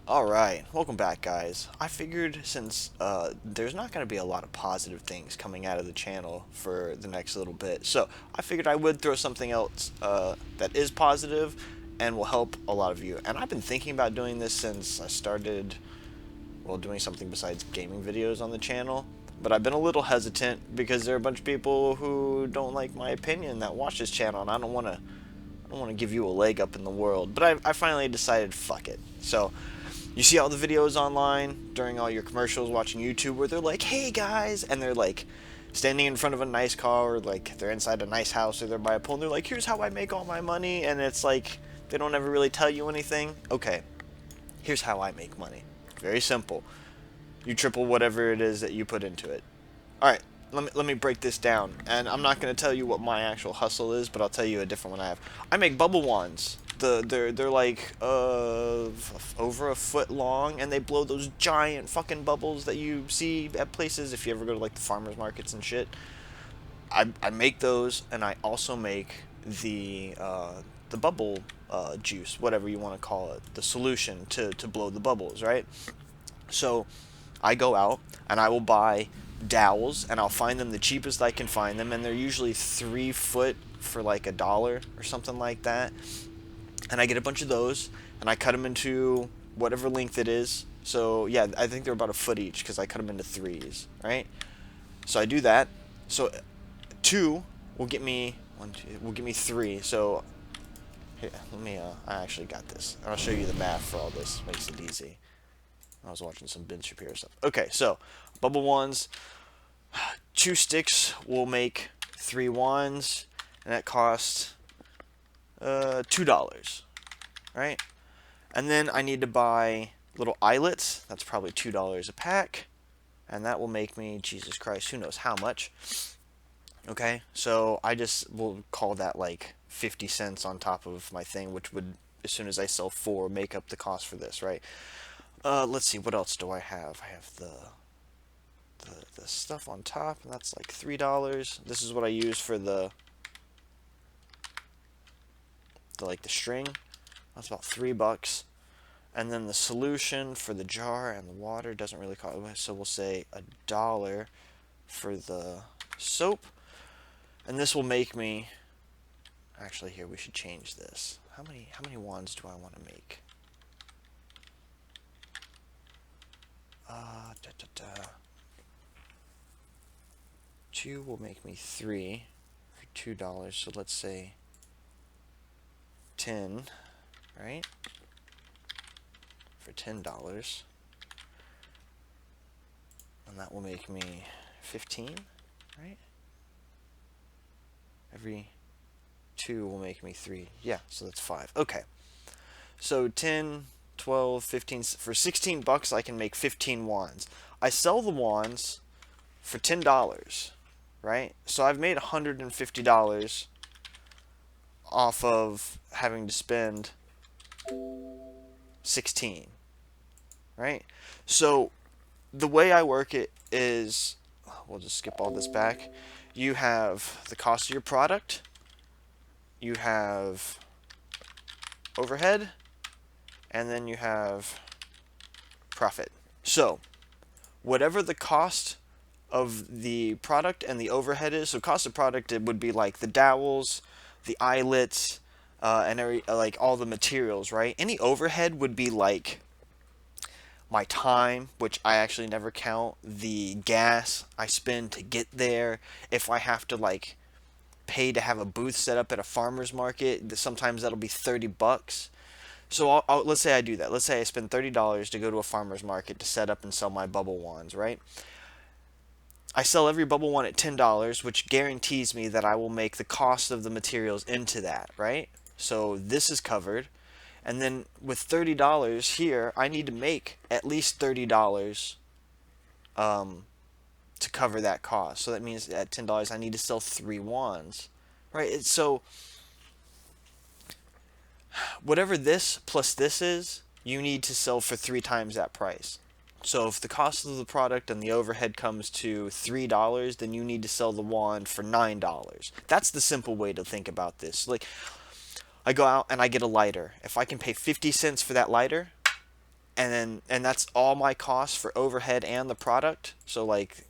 Alright, welcome back guys. I figured since there's not going to be a lot of positive things coming out of the channel for the next little bit, so I figured I would throw something else that is positive and will help a lot of you. And I've been thinking about doing this since I started, well, doing something besides gaming videos on the channel. But I've been a little hesitant because there are a bunch of people who don't like my opinion that watch this channel, and I don't want to give you a leg up in the world. But I finally decided, fuck it. So you see all the videos online during all your commercials watching YouTube where they're like, hey guys, and they're like standing in front of a nice car, or like they're inside a nice house, or they're by a pool, and they're like, here's how I make all my money, and it's like they don't ever really tell you anything. Okay, here's how I make money. Very simple. You triple whatever it is that you put into it. Alright, let me break this down. And I'm not going to tell you what my actual hustle is, but I'll tell you a different one I have. I make bubble wands. They're like over a foot long, and they blow those giant fucking bubbles that you see at places if you ever go to like the farmers markets and shit. I make those, and I also make the bubble juice, whatever you want to call it, the solution to blow the bubbles, right? So I go out and I will buy dowels, and I'll find them the cheapest I can find them, and they're usually 3 foot for like $1 or something like that. And I get a bunch of those, and I cut them into whatever length it is. So yeah, I think they're about a foot each because I cut them into threes, right? So I do that. So two will get me one, two, will get me three. So here, let me. I actually got this. I'll show you the math for all this. Makes it easy. I was watching some Ben Shapiro stuff. Okay, so bubble wands. 2 sticks will make 3 wands, and that costs $2, right? And then I need to buy little eyelets. That's probably $2 a pack, and that will make me, Jesus Christ, who knows how much. Okay, so I just will call that like 50 cents on top of my thing, which would, as soon as I sell four, make up the cost for this, right? Let's see, what else do I have? I have the stuff on top, and that's like $3. This is what I use for the string. That's about $3. And then the solution for the jar and the water doesn't really cost, so we'll say $1 for the soap. And this will make me, actually here we should change this. How many wands do I want to make? Da, da, da. 2 will make me 3 for $2. So let's say 10, right? For $10. And that will make me 15, right? Every 2 will make me 3. Yeah, so that's 5. Okay. So 10, 12, 15. For $16, I can make 15 wands. I sell the wands for $10, right? So I've made $150 off of having to spend 16, right? So the way I work it is, we'll just skip all this back. You have the cost of your product, you have overhead, and then you have profit. So whatever the cost of the product and the overhead is, so cost of product, it would be like the dowels, the eyelets, and like all the materials, right? Any overhead would be like my time, which I actually never count, the gas I spend to get there, if I have to like pay to have a booth set up at a farmer's market, sometimes that'll be $30. So let's say I do that. Let's say I spend $30 to go to a farmer's market to set up and sell my bubble wands, right? I sell every bubble wand at $10, which guarantees me that I will make the cost of the materials into that, right? So this is covered. And then with $30 here, I need to make at least $30 to cover that cost. So that means at $10, I need to sell 3 wands, right? So whatever this plus this is, you need to sell for 3 times that price. So if the cost of the product and the overhead comes to $3, then you need to sell the wand for $9. That's the simple way to think about this. Like, I go out and I get a lighter. If I can pay 50 cents for that lighter, and that's all my costs for overhead and the product. So like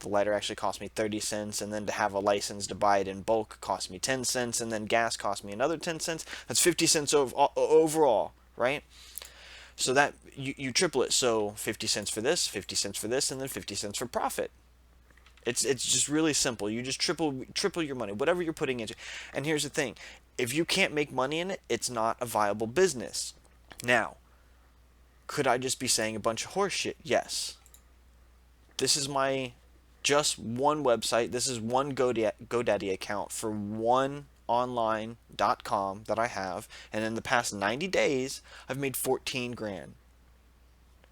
the lighter actually cost me 30 cents, and then to have a license to buy it in bulk cost me 10 cents, and then gas cost me another 10 cents. That's 50 cents overall, right? So that you triple it. So 50 cents for this, 50 cents for this, and then 50 cents for profit. It's just really simple. You just triple your money, whatever you're putting into. And here's the thing: if you can't make money in it, it's not a viable business. Now, could I just be saying a bunch of horse shit? Yes. This is my just one website. This is one GoDaddy account for one online.com that I have, and in the past 90 days, I've made 14 grand.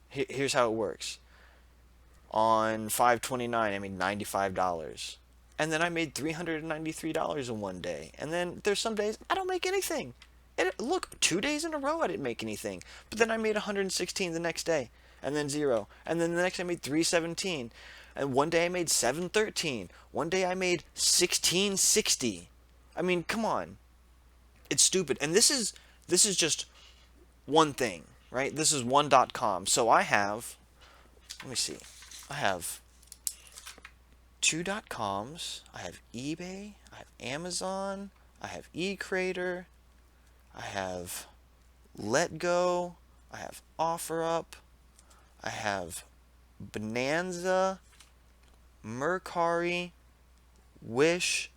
Here's how it works. On 5/29, I made $95. And then I made $393 in one day. And then there's some days I don't make anything. And look, 2 days in a row I didn't make anything. But then I made 116 the next day. And then 0. And then the next I made 317. And one day I made 713. One day I made 1660. I mean, come on. It's stupid. And this is just one thing, right? This is one.com. So I have, let me see. I have 2.coms, I have eBay, I have Amazon, I have eCreator, I have LetGo, I have OfferUp, I have Bonanza, Mercari, Wish,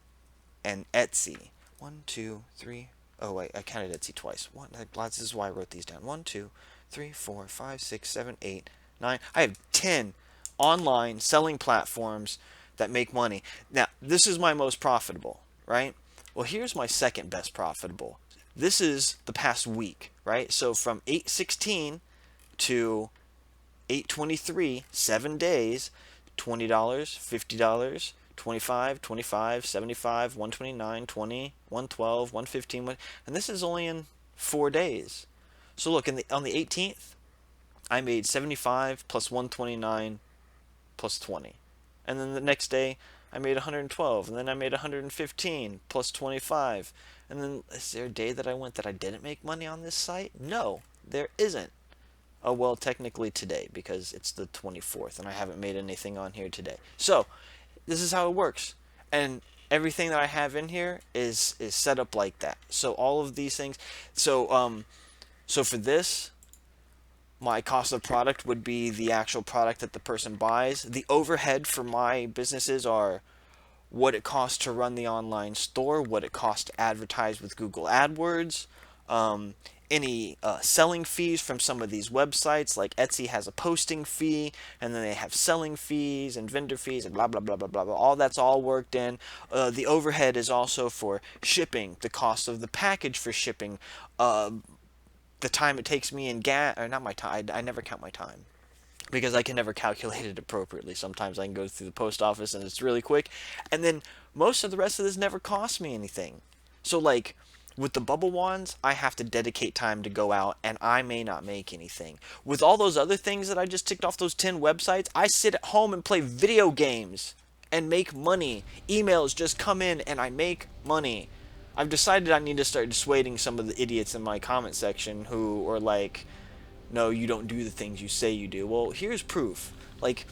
and Etsy. 1, 2, 3. Oh wait, I counted Etsy twice. This is why I wrote these down. 1, 2, 3, 4, 5, 6, 7, 8, 9. I have 10 online selling platforms that make money. Now, this is my most profitable, right? Well, here's my second best profitable. This is the past week, right? So from 8/16 to 8/23, 7 days, $20, $50, 25, 25, 75, 129, 20, 112, 115, and this is only in 4 days. So look, on the 18th, I made 75 plus 129 plus 20. And then the next day, I made 112, and then I made 115 plus 25. And then, is there a day that I went that I didn't make money on this site? No, there isn't. Oh, well, technically today, because it's the 24th, and I haven't made anything on here today. So, this is how it works. And everything that I have in here is set up like that. So all of these things. So for this, my cost of product would be the actual product that the person buys. The overhead for my businesses are what it costs to run the online store, what it costs to advertise with Google AdWords, any selling fees from some of these websites, like Etsy has a posting fee, and then they have selling fees and vendor fees and blah, blah, blah, blah, blah, blah. All that's all worked in. The overhead is also for shipping, the cost of the package for shipping, the time it takes me in gas, or not my time, I never count my time because I can never calculate it appropriately. Sometimes I can go through the post office and it's really quick, and then most of the rest of this never costs me anything. So like with the bubble wands, I have to dedicate time to go out, and I may not make anything. With all those other things that I just ticked off, those 10 websites, I sit at home and play video games and make money. Emails just come in and I make money. I've decided I need to start dissuading some of the idiots in my comment section who are like, no, you don't do the things you say you do. Well, here's proof. Like,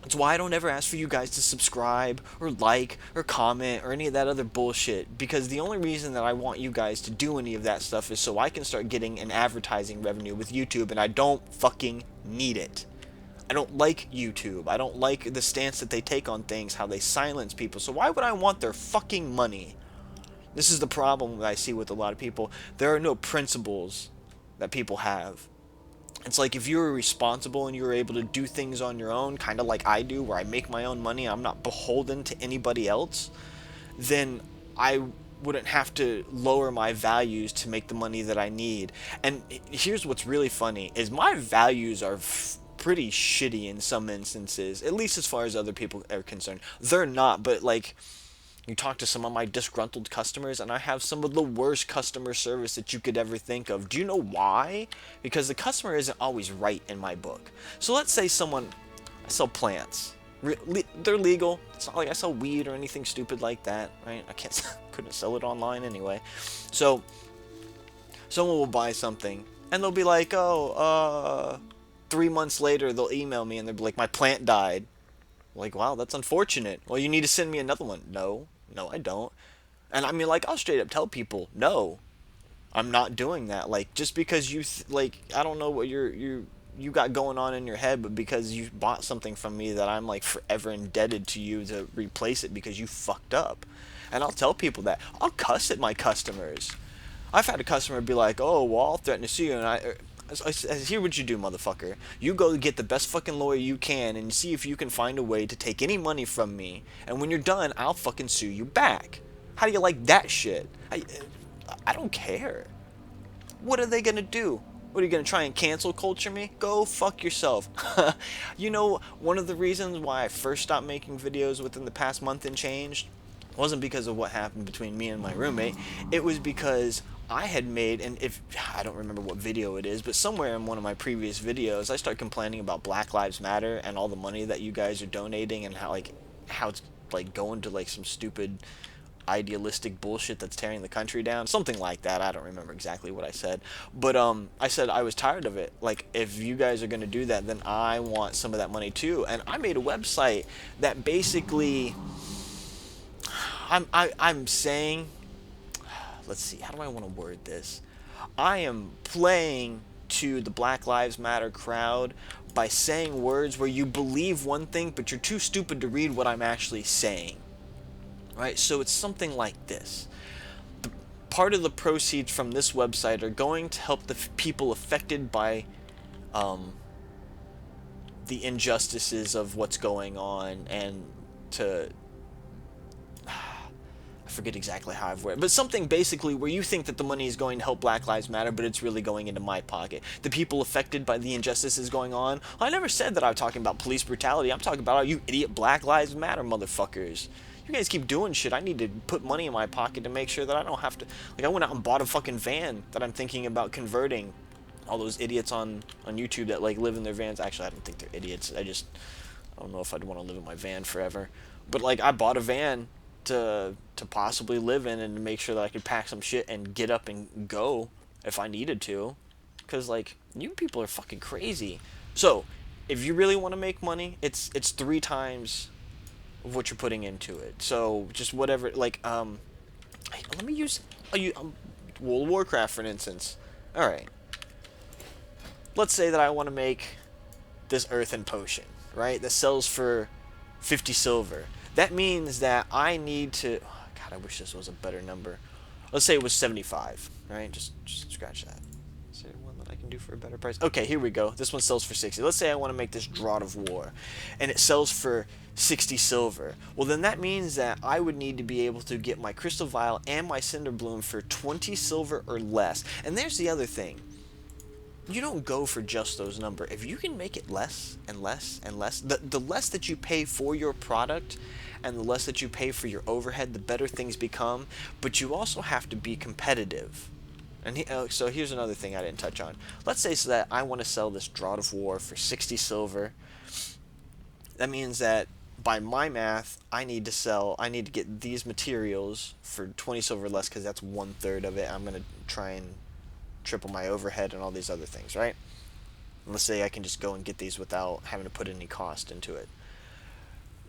that's why I don't ever ask for you guys to subscribe or like or comment or any of that other bullshit, because the only reason that I want you guys to do any of that stuff is so I can start getting an advertising revenue with YouTube, and I don't fucking need it. I don't like YouTube. I don't like the stance that they take on things, how they silence people. So why would I want their fucking money? This is the problem that I see with a lot of people. There are no principles that people have. It's like if you're responsible and you're able to do things on your own, kind of like I do, where I make my own money, I'm not beholden to anybody else, then I wouldn't have to lower my values to make the money that I need. And here's what's really funny, is my values are pretty shitty in some instances, at least as far as other people are concerned. They're not, but like, you talk to some of my disgruntled customers, and I have some of the worst customer service that you could ever think of. Do you know why? Because the customer isn't always right in my book. So let's say I sell plants. They're legal. It's not like I sell weed or anything stupid like that, right? Couldn't sell it online anyway. So someone will buy something, And they'll be like, oh, 3 months later, they'll email me and they'll be like, my plant died. Like, wow, that's unfortunate. Well, you need to send me another one. No, no, I don't. And I mean, like, I'll straight up tell people, no, I'm not doing that. Like, just because like, I don't know what you got going on in your head, but because you bought something from me that I'm like forever indebted to you to replace it because you fucked up. And I'll tell people that. I'll cuss at my customers. I've had a customer be like, "Oh, well, I'll threaten to sue you," and I hear what you do, motherfucker. You go get the best fucking lawyer you can and see if you can find a way to take any money from me. And when you're done, I'll fucking sue you back. How do you like that shit? I don't care. What are they gonna do? What are you gonna try and cancel culture me? Go fuck yourself. You know, one of the reasons why I first stopped making videos within the past month and changed wasn't because of what happened between me and my roommate. It was because I had made, and if I don't remember what video it is, but somewhere in one of my previous videos, I started complaining about Black Lives Matter and all the money that you guys are donating and how it's like going to like some stupid idealistic bullshit that's tearing the country down, something like that. I don't remember exactly what I said, but I said I was tired of it. Like, if you guys are going to do that, then I want some of that money too. And I made a website that basically I'm saying, let's see, how do I want to word this? I am playing to the Black Lives Matter crowd by saying words where you believe one thing but you're too stupid to read what I'm actually saying. Right? So it's something like this. Part of the proceeds from this website are going to help the people affected by the injustices of what's going on, and to I forget exactly how I've worded, but something basically where you think that the money is going to help Black Lives Matter, but it's really going into my pocket. The people affected by the injustices going on. I never said that I'm talking about police brutality. I'm talking about all you idiot Black Lives Matter motherfuckers. You guys keep doing shit. I need to put money in my pocket to make sure that I don't have to. Like, I went out and bought a fucking van that I'm thinking about converting. All those idiots on YouTube that like live in their vans. Actually, I don't think they're idiots. I don't know if I'd want to live in my van forever. But like, I bought a van to possibly live in and to make sure that I could pack some shit and get up and go if I needed to. Because like, you people are fucking crazy. So if you really want to make money, it's 3 times of what you're putting into it. So just whatever, like, let me use World of Warcraft for an instance. Alright, let's say that I want to make this earthen potion, right, that sells for 50 silver. That means that I need to, oh, God, I wish this was a better number. Let's say it was 75, right? Just scratch that. Is there one that I can do for a better price? Okay, here we go. This one sells for 60. Let's say I want to make this Draught of War, and it sells for 60 silver. Well, then that means that I would need to be able to get my Crystal Vial and my Cinder Bloom for 20 silver or less. And there's the other thing. You don't go for just those numbers. If you can make it less and less and less, the less that you pay for your product and the less that you pay for your overhead, the better things become. But you also have to be competitive. And so here's another thing I didn't touch on. Let's say so that I want to sell this Draught of War for 60 silver. That means that by my math, I need to get these materials for 20 silver less, because that's 1/3 of it. I'm going to try and triple my overhead and all these other things, right? And let's say I can just go and get these without having to put any cost into it.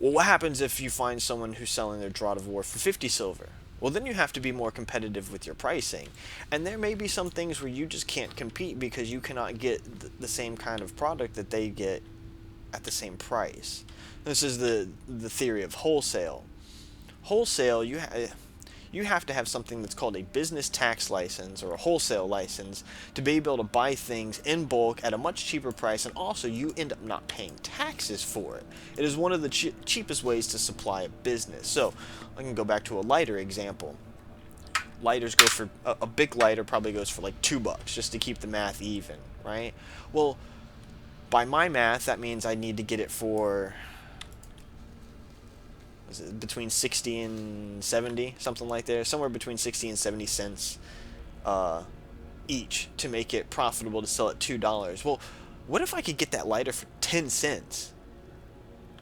Well, what happens if you find someone who's selling their Draught of War for 50 silver? Well, then you have to be more competitive with your pricing. And there may be some things where you just can't compete because you cannot get the same kind of product that they get at the same price. This is the theory of wholesale. Wholesale, you have to have something that's called a business tax license or a wholesale license to be able to buy things in bulk at a much cheaper price, and also you end up not paying taxes for it. It is one of the cheapest ways to supply a business. So I can go back to a lighter example. Lighters go for, a big lighter probably goes for like $2 just to keep the math even, right? Well, by my math, that means I need to get it for between 60 and 70, something like there, somewhere between 60 and 70 cents each to make it profitable to sell at $2. Well, what if I could get that lighter for 10 cents?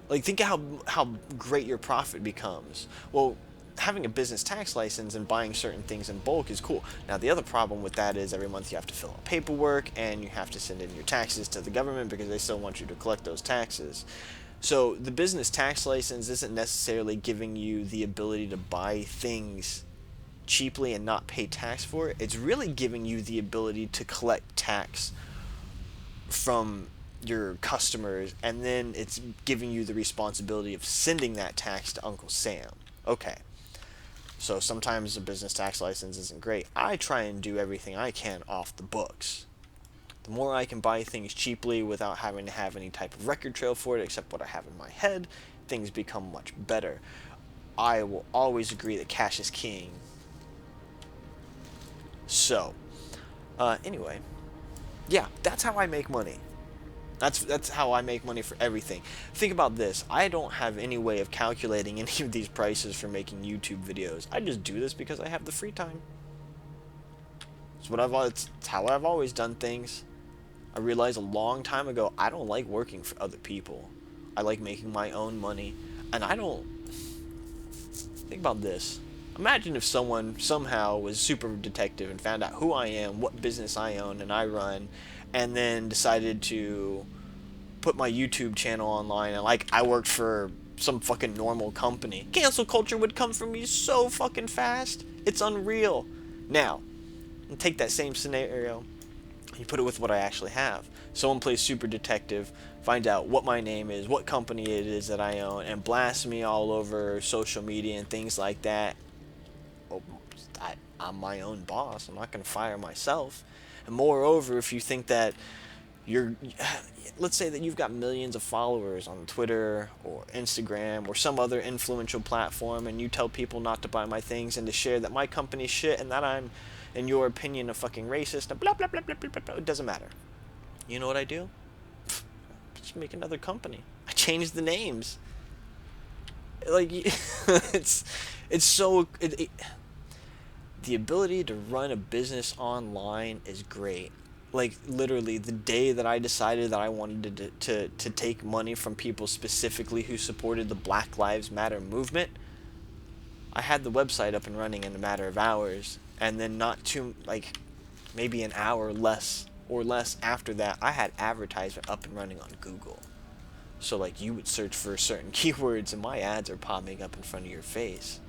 Like, think of how great your profit becomes. Well, having a business tax license and buying certain things in bulk is cool. Now, the other problem with that is every month you have to fill out paperwork and you have to send in your taxes to the government because they still want you to collect those taxes. So the business tax license isn't necessarily giving you the ability to buy things cheaply and not pay tax for it. It's really giving you the ability to collect tax from your customers, and then it's giving you the responsibility of sending that tax to Uncle Sam. Okay. So sometimes a business tax license isn't great. I try and do everything I can off the books. The more I can buy things cheaply without having to have any type of record trail for it except what I have in my head, things become much better. I will always agree that cash is king. So, anyway, yeah, that's how I make money. That's how I make money for everything. Think about this. I don't have any way of calculating any of these prices for making YouTube videos. I just do this because I have the free time. It's how I've always done things. I realized a long time ago I don't like working for other people. I like making my own money, and I don't think about this. Imagine if someone somehow was super detective and found out who I am, what business I own and I run, and then decided to put my YouTube channel online and like I worked for some fucking normal company. Cancel culture would come for me so fucking fast. It's unreal. Now, take that same scenario, you put it with what I actually have. Someone plays super detective, find out what my name is, what company it is that I own, and blast me all over social media and things like that. Well, I'm my own boss. I'm not going to fire myself. And moreover, if you think that let's say that you've got millions of followers on Twitter or Instagram or some other influential platform, and you tell people not to buy my things and to share that my company's shit and that I'm, in your opinion, a fucking racist, and blah blah blah blah blah blah. It doesn't matter. You know what I do? Just make another company. I change the names. Like it's so the ability to run a business online is great. Like literally the day that I decided that I wanted to take money from people specifically who supported the Black Lives Matter movement, I had the website up and running in a matter of hours, and then not too, like maybe an hour less after that, I had advertisement up and running on Google. So like you would search for certain keywords and my ads are popping up in front of your face.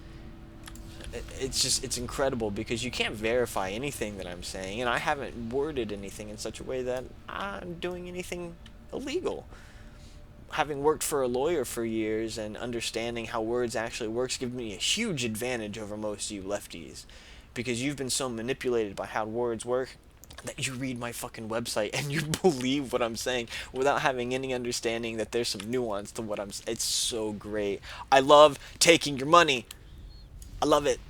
It's incredible because you can't verify anything that I'm saying, and I haven't worded anything in such a way that I'm doing anything illegal. Having worked for a lawyer for years and understanding how words actually works gives me a huge advantage over most of you lefties, because you've been so manipulated by how words work that you read my fucking website and you believe what I'm saying without having any understanding that there's some nuance to what I'm saying. It's so great. I love taking your money. I love it.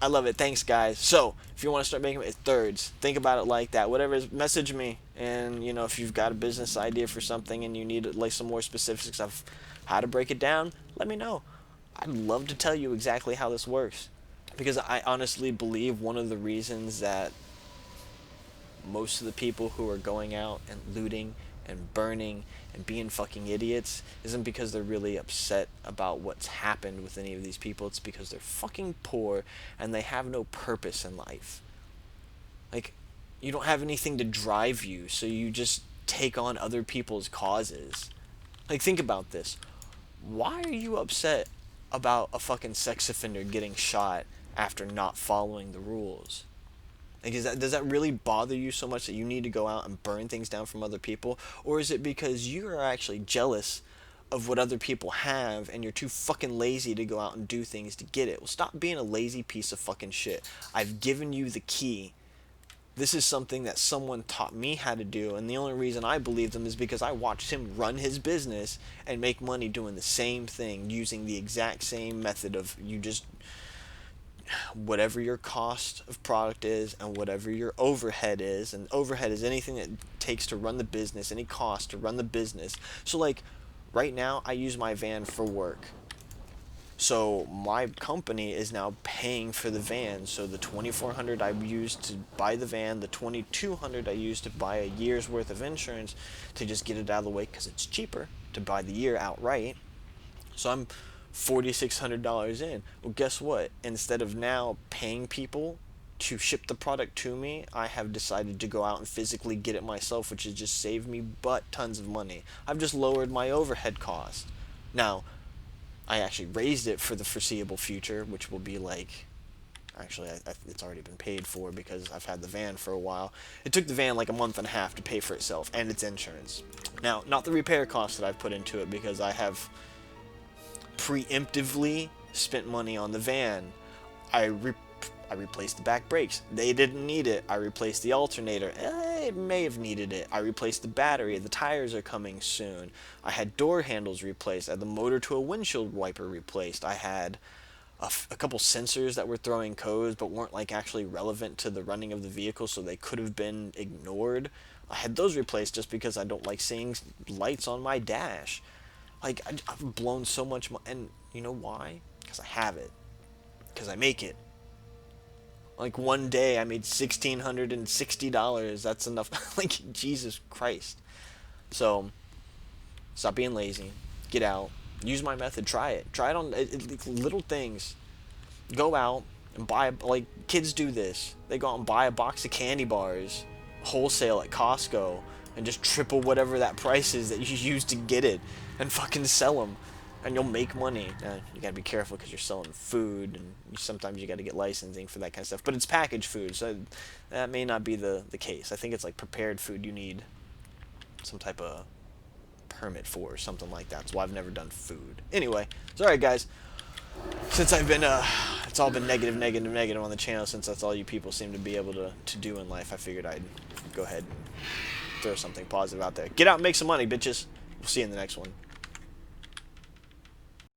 I love it. Thanks, guys. So, if you want to start making it thirds, think about it like that. Whatever, message me. And, you know, if you've got a business idea for something and you need like some more specifics of how to break it down, let me know. I'd love to tell you exactly how this works. Because I honestly believe one of the reasons that most of the people who are going out and looting and burning and being fucking idiots isn't because they're really upset about what's happened with any of these people. It's because they're fucking poor and they have no purpose in life. Like, you don't have anything to drive you, so you just take on other people's causes. Like, think about this. Why are you upset about a fucking sex offender getting shot after not following the rules? Like, does that really bother you so much that you need to go out and burn things down from other people? Or is it because you are actually jealous of what other people have and you're too fucking lazy to go out and do things to get it? Well, stop being a lazy piece of fucking shit. I've given you the key. This is something that someone taught me how to do, and the only reason I believe them is because I watched him run his business and make money doing the same thing, using the exact same method of you just... whatever your cost of product is and whatever your overhead is, and overhead is anything that it takes to run the business, any cost to run the business. So like right now I use my van for work, so my company is now paying for the van. So the $2,400 I used to buy the van, the $2,200 I used to buy a year's worth of insurance to just get it out of the way because it's cheaper to buy the year outright. So I'm $4,600 in. Well, guess what? Instead of now paying people to ship the product to me, I have decided to go out and physically get it myself, which has just saved me tons of money. I've just lowered my overhead cost. Now, I actually raised it for the foreseeable future, which will be like, actually, it's already been paid for because I've had the van for a while. It took the van like a month and a half to pay for itself and its insurance. Now, not the repair costs that I've put into it, because I have preemptively spent money on the van. I replaced the back brakes. They didn't need it. I replaced the alternator. It may have needed it. I replaced the battery. The tires are coming soon. I had door handles replaced. I had the motor to a windshield wiper replaced. I had a couple sensors that were throwing codes but weren't like actually relevant to the running of the vehicle, so they could have been ignored. I had those replaced just because I don't like seeing lights on my dash. Like, I've blown so much money, and you know why? Because I have it. Because I make it. Like, one day I made $1,660. That's enough. Like, Jesus Christ. So, stop being lazy. Get out. Use my method. Try it. Try it on little things. Go out and buy, like, kids do this. They go out and buy a box of candy bars wholesale at Costco and just triple whatever that price is that you used to get it and fucking sell them. And you'll make money. You gotta be careful because you're selling food, and sometimes you gotta get licensing for that kind of stuff. But it's packaged food, so that may not be the case. I think it's like prepared food you need some type of permit for, or something like that. So I've never done food. Anyway, sorry guys. Since I've been, it's all been negative on the channel, since that's all you people seem to be able to do in life, I figured I'd go ahead and throw something positive out there. Get out and make some money, bitches. We'll see you in the next one.